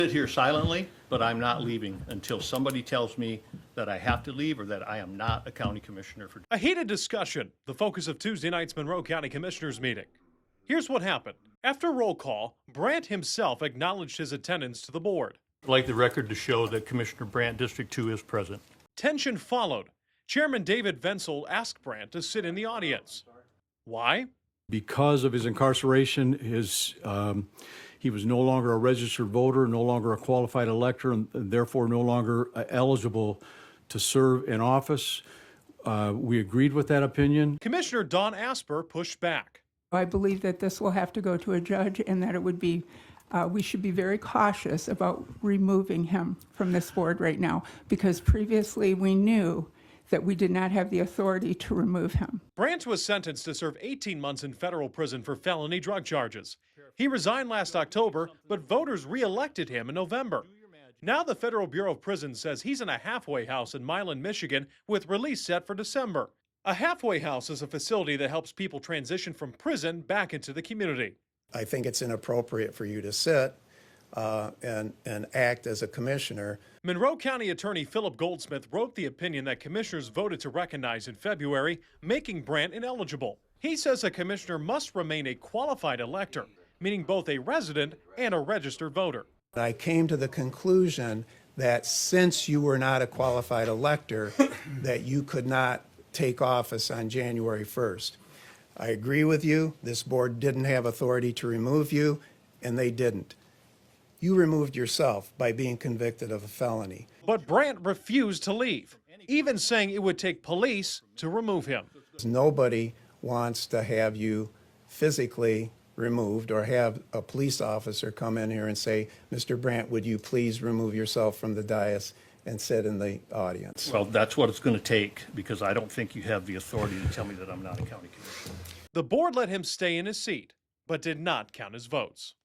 Sit here silently, but I'm not leaving until somebody tells me that I have to leave or that I am not a county commissioner for. A heated discussion, the focus of Tuesday night's Monroe County Commissioners meeting. Here's what happened. After roll call, Brant himself acknowledged his attendance to the board. I'd like the record to show that Commissioner Brant, District 2, is present. Tension followed. Chairman David Venzel asked Brant to sit in the audience. Why? Because of his incarceration, he was no longer a registered voter, no longer a qualified elector, and therefore no longer eligible to serve in office. We agreed with that opinion. Commissioner Dawn Asper pushed back. I believe that this will have to go to a judge and that it would be, we should be very cautious about removing him from this board right now, because previously we knew that we did not have the authority to remove him. Brant was sentenced to serve 18 months in federal prison for felony drug charges. He resigned last October, but voters re-elected him in November. Now the Federal Bureau of Prisons says he's in a halfway house in Milan, Michigan, with release set for December. A halfway house is a facility that helps people transition from prison back into the community. I think it's inappropriate for you to sit and act as a commissioner. Monroe County Attorney Philip Goldsmith wrote the opinion that commissioners voted to recognize in February, making Brant ineligible. He says a commissioner must remain a qualified elector, meaning both a resident and a registered voter. I came to the conclusion that since you were not a qualified elector, that you could not take office on January 1st. I agree with you. This board didn't have authority to remove you, and they didn't. You removed yourself by being convicted of a felony. But Brant refused to leave, even saying it would take police to remove him. Nobody wants to have you physically removed or have a police officer come in here and say, Mr. Brant, would you please remove yourself from the dais and sit in the audience? Well, that's what it's going to take, because I don't think you have the authority to tell me that I'm not a county commissioner. The board let him stay in his seat, but did not count his votes.